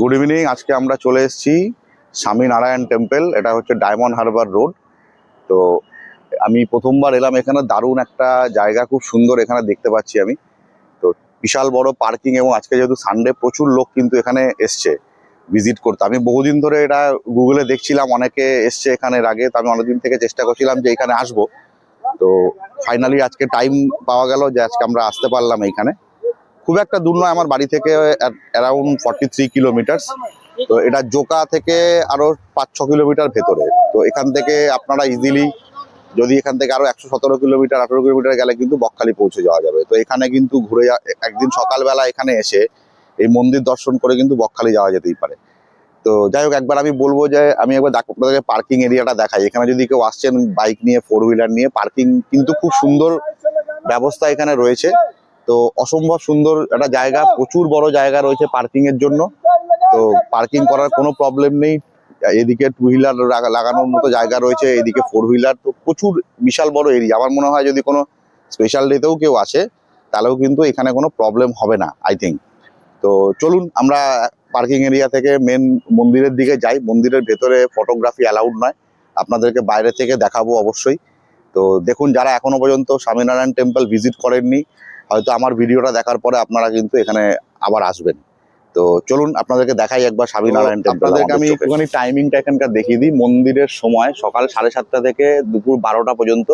Good evening. আজকে আমরা চলে এসেছি স্বামীনারায়ণ টেম্পল। এটা হচ্ছে ডায়মন্ড হারবার রোড। তো আমি প্রথমবার এলাম এখানে। দারুণ একটা জায়গা, খুব সুন্দর এখানে দেখতে পাচ্ছি আমি। তো বিশাল বড় পার্কিং, এবং আজকে যেহেতু সানডে প্রচুর লোক কিন্তু এখানে এসছে ভিজিট করতে। আমি বহুদিন ধরে এটা গুগলে দেখছিলাম, অনেকে এসছে এখানে এর আগে। তো আমি অনেকদিন থেকে চেষ্টা করছিলাম যে এখানে আসবো। তো ফাইনালি আজকে টাইম পাওয়া গেল যে আজকে আমরা আসতে পারলাম এইখানে। খুব একটা দূর নয়, আমার বাড়ি থেকে অ্যারাউন্ড 43 কিলোমিটার। তো এটা জোকা থেকে আরো 5-6 কিলোমিটার ভেতরে। তো এখান থেকে আপনারা ইজিলি, যদি এখান থেকে আরো 117 কিলোমিটার 18 কিলোমিটার গেলে কিন্তু বকখালি পৌঁছে যাওয়া যাবে। তো এখানে কিন্তু ঘুরে একদিন সকালবেলা এখানে এসে এই মন্দির দর্শন করে কিন্তু বকখালি যাওয়া যেতেই পারে। তো যাই হোক, একবার আমি বলবো যে আমি একবার আপনাদেরকে পার্কিং এরিয়াটা দেখাই। এখানে যদি কেউ আসছেন বাইক নিয়ে, 4 হুইলার নিয়ে, পার্কিং কিন্তু খুব সুন্দর ব্যবস্থা এখানে রয়েছে। তো অসম্ভব সুন্দর একটা জায়গা, প্রচুর বড় জায়গা রয়েছে পার্কিং এর জন্য। তো পার্কিং করার কোনো প্রবলেম নেই। এদিকে 2 হুইলার লাগানোর মতো জায়গা রয়েছে, এদিকে 4 হুইলার। তো প্রচুর বিশাল বড় এরিয়া। আমার মনে হয় যদি কোনো স্পেশাল ডেতেও কেউ আসে তাহলেও কিন্তু এখানে কোনো প্রবলেম হবে না, আই থিঙ্ক। তো চলুন আমরা পার্কিং এরিয়া থেকে মেন মন্দিরের দিকে যাই। মন্দিরের ভেতরে ফটোগ্রাফি অ্যালাউড নয়, আপনাদেরকে বাইরে থেকে দেখাবো অবশ্যই। তো দেখুন, যারা এখনো পর্যন্ত স্বামীনারায়ণ টেম্পল ভিজিট করেননি, হয়তো আমার ভিডিওটা দেখার পরে আপনারা কিন্তু এখানে আবার আসবেন। তো চলুন আপনাদেরকে দেখাই একবার স্বামীনারায়ণ টেম্পল। আপনাদেরকে আমি একটুখানি টাইমিংটা এখানকার দেখিয়ে দিই। মন্দিরের সময় সকাল 7:30 থেকে দুপুর 12টা পর্যন্ত,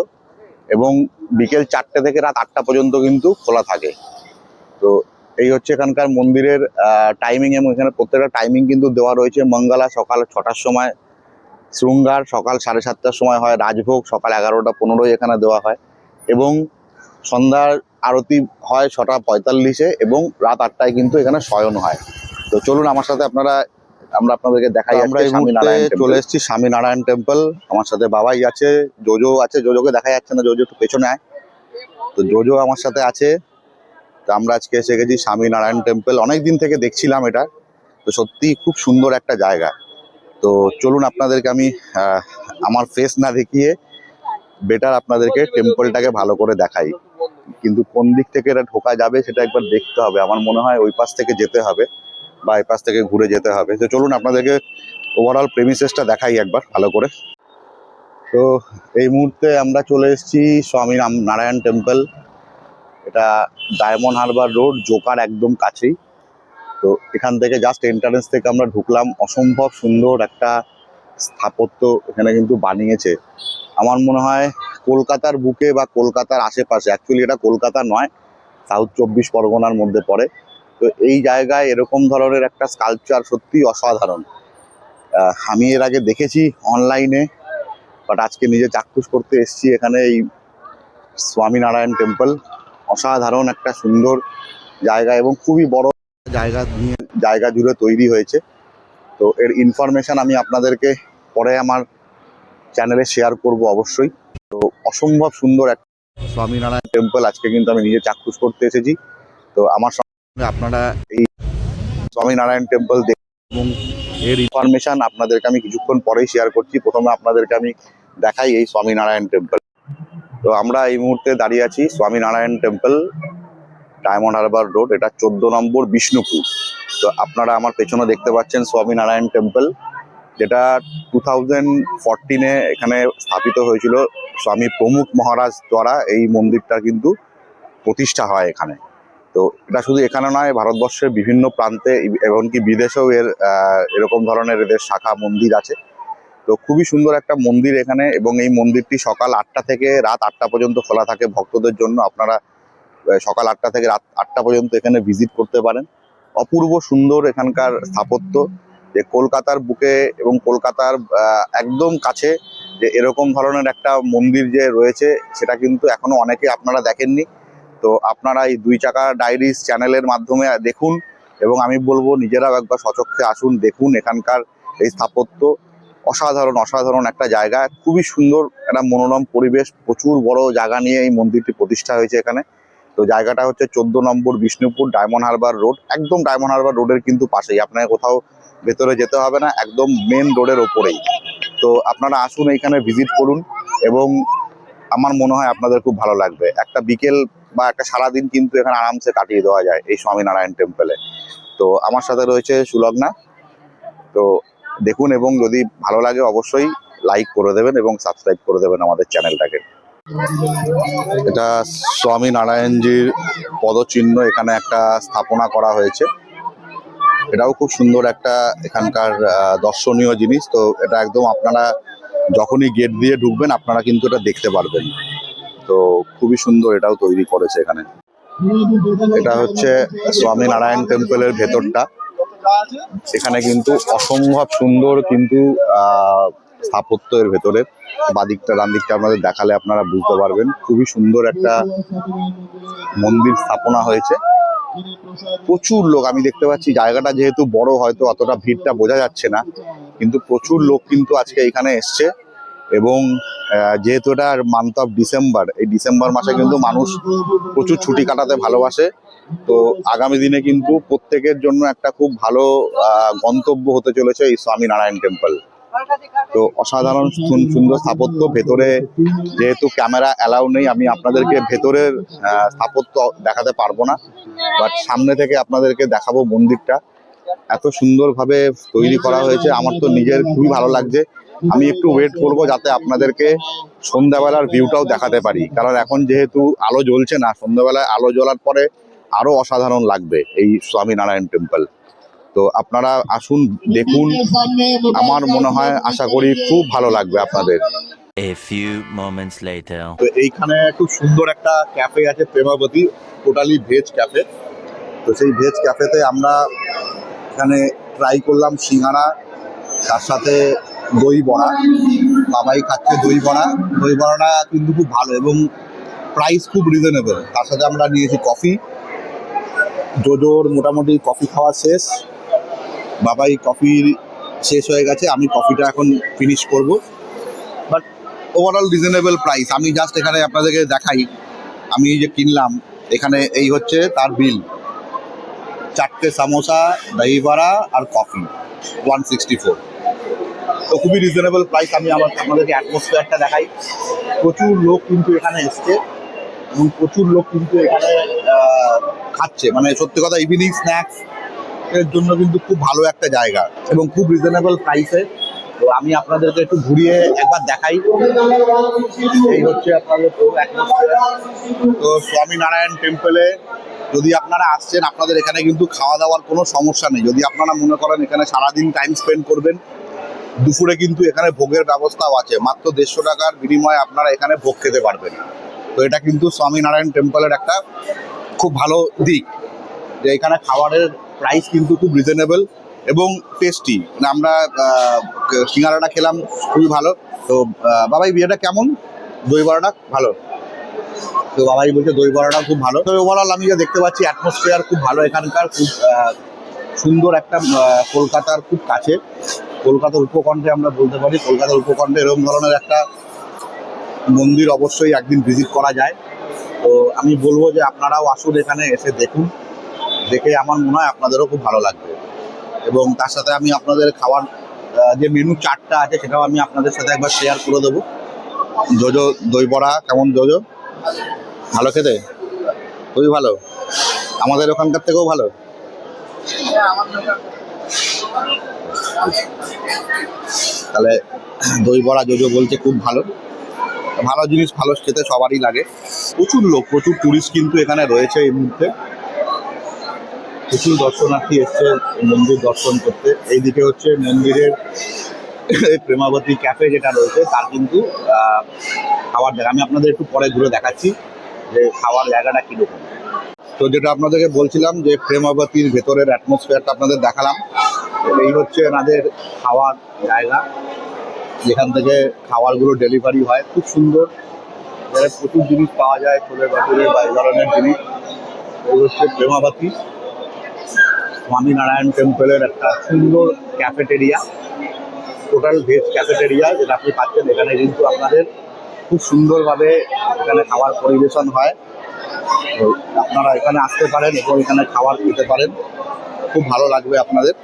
এবং বিকেল 4টে থেকে রাত 8টা পর্যন্ত কিন্তু খোলা থাকে। তো এই হচ্ছে এখানকার মন্দিরের টাইমিং, এবং এখানে প্রত্যেকটা টাইমিং কিন্তু দেওয়া রয়েছে। মঙ্গলা সকাল 6টার সময়, শৃঙ্গার সকাল 7:30টার সময় হয়, রাজভোগ সকাল 11টা 15 এখানে দেওয়া হয়, এবং সন্ধ্যার আরতি হয় 6টা 45-এ, এবং রাত 8টায় কিন্তু এখানে শয়ন হয়। তো চলুন আমার সাথে আমরা আপনাদেরকে দেখাই। আমরা এই মুহূর্তে চলে এসেছি স্বামীনারায়ণ টেম্পল। আমার সাথে বাবাই আছে, জোজো আছে। জোজোকে দেখা যাচ্ছে না, জোজো একটু পেছনে আয়। তো জোজো আমার সাথে আছে। তো আমরা আজকে এসে গেছি স্বামীনারায়ণ টেম্পল। অনেকদিন থেকে দেখছিলাম এটা। তো সত্যি খুব সুন্দর একটা জায়গা। তো চলুন আপনাদেরকে আমি আমার ফেস না দেখিয়ে বেটার আপনাদেরকে টেম্পলটাকে ভালো করে দেখাই। কিন্তু কোন দিক থেকে এটা ঢোকা যাবে সেটা একবার দেখতে হবে। আমার মনে হয় ওই পাশ থেকে যেতে হবে, বা এই পাশ থেকে ঘুরে যেতে হবে। তো চলুন আপনাদেরকে ওভারঅল প্রেমিসেসটা দেখাই একবার ভালো করে। তো এই মুহূর্তে আমরা চলে এসেছি স্বামীনারায়ণ টেম্পল। এটা ডায়মন্ড হারবার রোড, জোকার একদম কাছেই। তো এখান থেকে জাস্ট এন্ট্রান্স থেকে আমরা ঢুকলাম। অসম্ভব সুন্দর একটা স্থাপত্য এখানে কিন্তু বানিয়েছে। আমার মনে হয় কলকাতার বুকে বা কলকাতার আশেপাশে, অ্যাকচুয়ালি এটা কলকাতা নয়, সাউথ 24 পরগনার মধ্যে পড়ে। তো এই জায়গায় এরকম ধরনের একটা স্কাল্পচার সত্যি অসাধারণ। আমি এর আগে দেখেছি অনলাইনে, বাট আজকে নিজে চাক্ষুষ করতে এসেছি এখানে এই স্বামীনারায়ণ টেম্পল। অসাধারণ একটা সুন্দর জায়গা, এবং খুবই বড় জায়গা জুড়ে তৈরি হয়েছে। তো এর ইনফরমেশন আমি আপনাদেরকে পরে আমার চ্যানেলে শেয়ার করব অবশ্যই। তো অসম্ভব সুন্দর একটা স্বামীনারায়ণ টেম্পল আজকে কিন্তু আমি নিজে চাক্ষুষ করতে এসেছি। তো আমার সঙ্গে আপনারা এই স্বামীনারায়ণ টেম্পল দেখুন, এবং এর ইনফরমেশন আপনাদেরকে আমি কিছুক্ষণ পরেই শেয়ার করছি। প্রথমে আপনাদেরকে আমি দেখাই এই স্বামীনারায়ণ টেম্পল। তো আমরা এই মুহূর্তে দাঁড়িয়ে আছি Swaminarayan temple, diamond Harbour road. এটা 14 নম্বর বিষ্ণুপুর। তো আপনারা আমার পেছনে দেখতে পাচ্ছেন স্বামীনারায়ণ টেম্পল, যেটা 2014-এ এখানে স্থাপিত হয়েছিল। স্বামী প্রমুখ মহারাজ দ্বারা এই মন্দিরটা কিন্তু প্রতিষ্ঠা হয় এখানে। তো এটা শুধু এখানে নয়, ভারতবর্ষের বিভিন্ন প্রান্তে, এমনকি বিদেশেও এরকম ধরনের এদের শাখা মন্দির আছে। তো খুবই সুন্দর একটা মন্দির এখানে, এবং এই মন্দিরটি সকাল 8টা থেকে রাত 8টা পর্যন্ত খোলা থাকে ভক্তদের জন্য। আপনারা সকাল 8টা থেকে রাত 8টা পর্যন্ত এখানে ভিজিট করতে পারেন। অপূর্ব সুন্দর এখানকার স্থাপত্য, যে কলকাতার বুকে এবং কলকাতার একদম কাছে যে এরকম ধরনের একটা মন্দির যে রয়েছে, সেটা কিন্তু এখনো অনেকে আপনারা দেখেননি। তো আপনারা এই 2 চাকা ডায়েরিজ চ্যানেলের মাধ্যমে দেখুন, এবং আমি বলবো নিজেরাও একবার স্বচক্ষে আসুন, দেখুন এখানকার এই স্থাপত্য। অসাধারণ অসাধারণ একটা জায়গা, খুবই সুন্দর একটা মনোরম পরিবেশ। প্রচুর বড় জায়গা নিয়ে এই মন্দিরটি প্রতিষ্ঠা হয়েছে এখানে। তো জায়গাটা হচ্ছে 14 নম্বর বিষ্ণুপুর, ডায়মন্ড হারবার রোড। একদম ডায়মন্ড হারবার রোডের কিন্তু পাশেই, আপনাকে কোথাও ভেতরে যেতে হবে না, একদম মেন রোডের ওপরেই। তো আপনারা আসুন, এইখানে ভিজিট করুন, এবং আমার মনে হয় আপনাদের খুব ভালো লাগবে। একটা বিকেল বা একটা সারাদিন কিন্তু এখানে আরামসে কাটিয়ে দেওয়া যায় এই স্বামীনারায়ণ টেম্পলে। তো আমার সাথে রয়েছে সুলগ্না। তো দেখুন, এবং যদি ভালো লাগে অবশ্যই লাইক করে দেবেন এবং সাবস্ক্রাইব করে দেবেন আমাদের চ্যানেলটাকে। এটা স্বামী নারায়ণজির পদচিহ্ন এখানে একটা স্থাপনা করা হয়েছে। এটাও খুব সুন্দর একটা এখানকার দর্শনীয় জিনিস। তো এটা একদম আপনারা যখনই গেট দিয়ে ঢুকবেন আপনারা কিন্তু এটা দেখতে পারবেন। তো খুবই সুন্দর এটাও তৈরি করেছে এখানে। এটা হচ্ছে স্বামী নারায়ণ টেম্পলের ভেতরটা। এখানে কিন্তু অসম্ভব সুন্দর কিন্তু স্থাপত্য এর ভেতরে। বাদিকটা ডান দিকটা আপনাদের দেখালে আপনারা বুঝতে পারবেন। খুবই সুন্দর একটা মন্দির স্থাপনা হয়েছে। প্রচুর লোক আমি দেখতে পাচ্ছি। জায়গাটা যেহেতু বড়, হয়তো অতটা ভিড়টা বোঝা যাচ্ছে না, কিন্তু প্রচুর লোক কিন্তু আজকে এখানে এসছে। এবং যেহেতু এটা মান্থ অফ ডিসেম্বর, এই ডিসেম্বর মাসে কিন্তু মানুষ প্রচুর ছুটি কাটাতে ভালোবাসে। তো আগামী দিনে কিন্তু প্রত্যেকের জন্য একটা খুব ভালো গন্তব্য হতে চলেছে এই স্বামী নারায়ণ টেম্পল। তো অসাধারণ সুন্দর স্থাপত্য। ভেতরে যেহেতু ক্যামেরা অ্যালাউ নেই, আমি আপনাদেরকে ভেতরের স্থাপত্য দেখাতে পারবো না, বাট সামনে থেকে আপনাদেরকে দেখাবো মন্দিরটা। এত সুন্দরভাবে তৈরি করা হয়েছে, আমার তো নিজের খুবই ভালো লাগছে। আমি একটু ওয়েট করবো যাতে আপনাদেরকে সন্ধ্যাবেলার ভিউটাও দেখাতে পারি, কারণ এখন যেহেতু আলো জ্বলছে না, সন্ধ্যাবেলায় আলো জ্বলার পরে আরো অসাধারণ লাগবে এই স্বামী নারায়ণ টেম্পল। তো আপনারা আসুন, দেখুন। আমার মনে হয়, আশা করি খুব ভালো লাগবে আপনাদের। A few moments later. তো এইখানে খুব সুন্দর একটা ক্যাফে আছে, প্রেমাবতী, টোটালি ভেজ ক্যাফে। তো সেই ভেজ ক্যাফেতে আমরা এখানে ট্রাই করলাম সিঙ্গারা, তার সাথে দই বড়া। বাবাই খাচ্ছে দই বড়া। দই বড়াটা কিন্তু খুব ভালো এবং প্রাইস খুব রিজনেবল। তার সাথে আমরা নিয়েছি কফি। জোজোর মোটামুটি কফি খাওয়া শেষ। বাবাই কফি শেষ হয়ে গেছে, আমি কফিটা এখন ফিনিশ করব। But overall reasonable price. আমি জাস্ট এখানে আপনাদেরকে দেখাই, আমি যে কিনলাম এখানে এই হচ্ছে তার বিল। 4টে সামোসা, দই বড়া আর কফি, 164। তো খুবই রিজনেবল প্রাইস। আমি আপনাদেরকে অ্যাটমসফিয়ারটা দেখাই। প্রচুর লোক কিন্তু এখানে এসছে এবং প্রচুর লোক কিন্তু এখানে খাচ্ছে। মানে সত্যি কথা, ইভিনিং স্ন্যাক্স এর জন্য কিন্তু খুব ভালো একটা জায়গা এবং খুব রিজনেবল প্রাইসে। তো আমি আপনাদেরকে একটু ঘুরিয়ে একবার দেখাই। এই হচ্ছে আপনাদের তো অ্যাটমসফিয়ার। তো স্বামী নারায়ণ টেম্পলে যদি আপনারা আসছেন, আপনাদের এখানে কিন্তু খাওয়া দাওয়ার কোনো সমস্যা নেই। যদি আপনারা মনে করেন এখানে সারাদিন টাইম স্পেন্ড করবেন, দুপুরে কিন্তু এখানে ভোগের ব্যবস্থাও আছে। মাত্র 150 টাকার বিনিময়ে আপনারা এখানে ভোগ খেতে পারবেন। তো এটা কিন্তু স্বামী নারায়ণ টেম্পলের একটা খুব ভালো দিক, যে এখানে খাবারের প্রাইস কিন্তু খুব রিজনেবল এবং টেস্টি। মানে আমরা সিঙ্গারাটা খেলাম, খুবই ভালো। তো বাবাই, বিয়েটা কেমন? দই বড়াটা ভালো? তো বাবাই বলছে দই বড়াটা খুব ভালো। তো ওভারঅল আমি যে দেখতে পাচ্ছি অ্যাটমসফিয়ার খুব ভালো এখানকার। খুব সুন্দর একটা কলকাতার খুব কাছে, কলকাতার উপকণ্ঠে আমরা বলতে পারি। কলকাতার উপকণ্ঠে এরকম ধরনের একটা মন্দির অবশ্যই একদিন ভিজিট করা যায়। তো আমি বলবো যে আপনারাও আসুন, এখানে এসে দেখুন। দেখে আমার মনে হয় আপনাদেরও খুব ভালো লাগবে। এবং তার সাথে আমি আপনাদের খাওয়ার যে মেনু চার্টটা আছে সেটাও আমি আপনাদের সাথে একবার শেয়ার করে দেবো। জোজো দই বড়া কেমন? জোজো ভালো খেতে? খুবই ভালো। আমাদের ওখানকার থেকেও ভালো। তাহলে দই বড়া জোজো বলছে খুব ভালো। ভালো জিনিস ভালো খেতে সবারই লাগে। প্রচুর লোক, প্রচুর টুরিস্ট কিন্তু এখানে রয়েছে এই মুহূর্তে। প্রচুর দর্শনার্থী এসছে মন্দির দর্শন করতে। এইদিকে হচ্ছে মন্দিরের প্রেমাবতী ক্যাফে যেটা রয়েছে, তার কিন্তু খাওয়ার জায়গা। আমি আপনাদের একটু পরে ঘুরে দেখাচ্ছি যে খাওয়ার জায়গাটা কীরকম। তো যেটা আপনাদেরকে বলছিলাম যে প্রেমাবতীর ভেতরের অ্যাটমসফিয়ারটা আপনাদের দেখালাম। এই হচ্ছে এনাদের খাওয়ার জায়গা, যেখান থেকে খাবারগুলো ডেলিভারি হয়। খুব সুন্দর, এখানে প্রচুর জিনিস পাওয়া যায়, ছোলে বাটুরে বা এই ধরনের জিনিস। এই হচ্ছে প্রেমাবতী স্বামী নারায়ণ টেম্পলের একটা সুন্দর ক্যাফেটেরিয়া, টোটাল ভেজ ক্যাফেটেরিয়া যেটা আপনি পাচ্ছেন। এখানে কিন্তু আপনাদের খুব সুন্দরভাবে এখানে খাবার পরিবেশন হয়। তো আপনারা এখানে আসতে পারেন এবং এখানে খাবার খেতে পারেন, খুব ভালো লাগবে আপনাদের।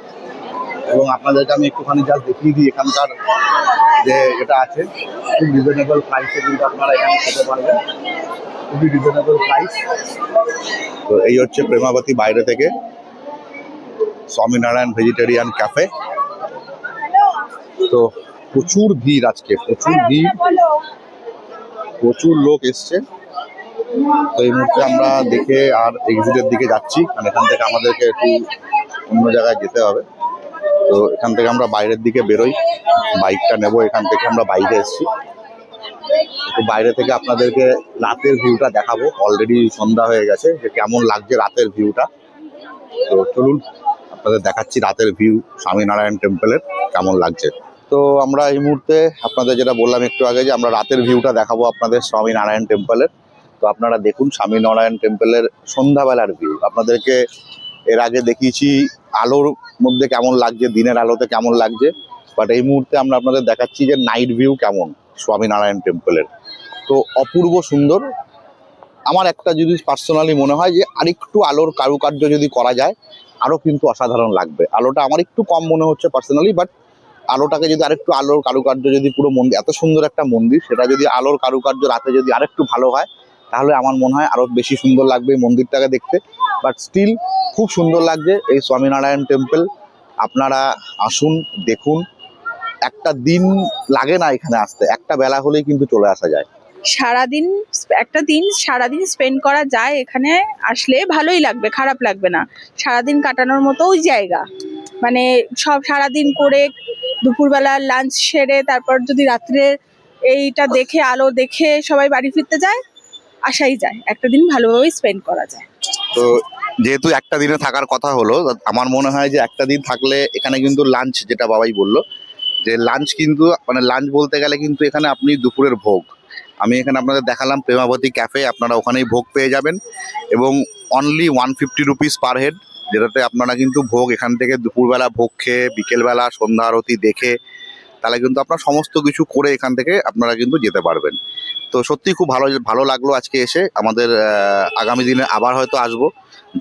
এবং আপনাদেরকে আমি একটুখানি জাস্ট দেখিয়ে দিই এখানকার যে এটা আছে। খুব রিজনেবল প্রাইসে কিন্তু আপনারা এখানে খেতে পারবেন, খুবই রিজনেবল প্রাইস। তো এই হচ্ছে প্রেমাবতী বাইরে থেকে স্বামীনারায়ণ ভেজিটেরিয়ান ক্যাফে। তো প্রচুর ভিড় আজকে, প্রচুর ভিড়, প্রচুর লোক এসছে। তো এই মুহূর্তে আমরা দেখে আর এক্সিটের দিকে যাচ্ছি, কারণ এখান থেকে আমাদেরকে একটু অন্য জায়গায় যেতে হবে। তো এখান থেকে আমরা বাইরের দিকে বেরোই, বাইকটা নেব, এখান থেকে আমরা বাইরে এসেছি। একটু বাইরে থেকে আপনাদেরকে রাতের ভিউটা দেখাবো। অলরেডি সন্ধ্যা হয়ে গেছে, যে কেমন লাগছে রাতের ভিউটা। তো চলুন আপনাদের দেখাচ্ছি রাতের ভিউ স্বামীনারায়ণ টেম্পলের কেমন লাগছে। তো আমরা এই মুহূর্তে আপনাদের যেটা বললাম একটু আগে, যে আমরা রাতের ভিউটা দেখাবো আপনাদের স্বামীনারায়ণ টেম্পলের। তো আপনারা দেখুন স্বামীনারায়ণ টেম্পলের সন্ধ্যাবেলার ভিউ। আপনাদেরকে এর আগে দেখিয়েছি আলোর মধ্যে কেমন লাগছে, দিনের আলোতে কেমন লাগছে, বাট এই মুহূর্তে আমরা আপনাদের দেখাচ্ছি যে নাইট ভিউ কেমন স্বামীনারায়ণ টেম্পলের। তো অপূর্ব সুন্দর। আমার একটা জিনিস পার্সোনালি মনে হয় যে আরেকটু আলোর কারুকার্য যদি করা যায় আরও কিন্তু অসাধারণ লাগবে। আলোটা আমার একটু কম মনে হচ্ছে পার্সোনালি, বাট আলোটাকে যদি আরেকটু আলোর কারুকার্য যদি পুরো মন্দির, এত সুন্দর একটা মন্দির, সেটা যদি আলোর কারুকার্য রাতে যদি আরেকটু ভালো হয় তাহলে আমার মনে হয় আরও বেশি সুন্দর লাগবে এই মন্দিরটাকে দেখতে। বাট স্টিল খুব সুন্দর লাগছে এই স্বামীনারায়ণ টেম্পল। আপনারা আসুন, দেখুন। একটা দিন লাগে না এখানে আসতে, একটা বেলা হলেই কিন্তু চলে আসা যায়। সারাদিন সারাদিন স্পেন্ড করা যায় এখানে আসলে, ভালোই লাগবে, খারাপ লাগবে না। সারাদিন কাটানোর মতো ওই জায়গা, মানে সব সারাদিন করে দুপুরবেলা লাঞ্চ সেরে তারপর যদি রাত্রে এইটা দেখে, আলো দেখে সবাই বাড়ি ফিরতে যায়, আসাই যায়, একটা দিন ভালোভাবেই স্পেন্ড করা যায়। তো যেহেতু একটা দিনে থাকার কথা হলো, আমার মনে হয় যে একটা দিন থাকলে এখানে কিন্তু লাঞ্চ, যেটা বাবাই বললো যে লাঞ্চ কিন্তু, মানে লাঞ্চ বলতে গেলে কিন্তু এখানে আপনি দুপুরের ভোগ, আমি এখানে আপনাদের দেখালাম প্রেমাবতী ক্যাফে, আপনারা ওখানেই ভোগ পেয়ে যাবেন। এবং অনলি 150 রুপিস পার হেড, যেটাতে আপনারা কিন্তু ভোগ এখান থেকে দুপুরবেলা ভোগ খেয়ে বিকেলবেলা সন্ধ্যা আরতি দেখে তাহলে কিন্তু আপনার সমস্ত কিছু করে এখান থেকে আপনারা কিন্তু যেতে পারবেন। তো সত্যি খুব ভালো ভালো লাগলো আজকে এসে। আমাদের আগামী দিনে আবার হয়তো আসবো।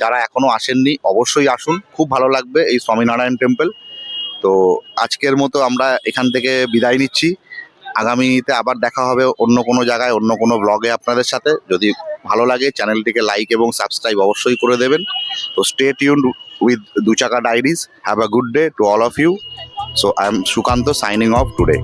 যারা এখনও আসেননি অবশ্যই আসুন, খুব ভালো লাগবে এই স্বামীনারায়ণ টেম্পল। তো আজকের মতো আমরা এখান থেকে বিদায় নিচ্ছি। আগামীতে আবার দেখা হবে অন্য কোনো জায়গায়, অন্য কোনো ব্লগে আপনাদের সাথে। যদি ভালো লাগে চ্যানেলটিকে লাইক এবং সাবস্ক্রাইব অবশ্যই করে দেবেন। তো stay tuned with Du Chaka diaries. Have a good day to all of you. So I am Sukanta, signing off today.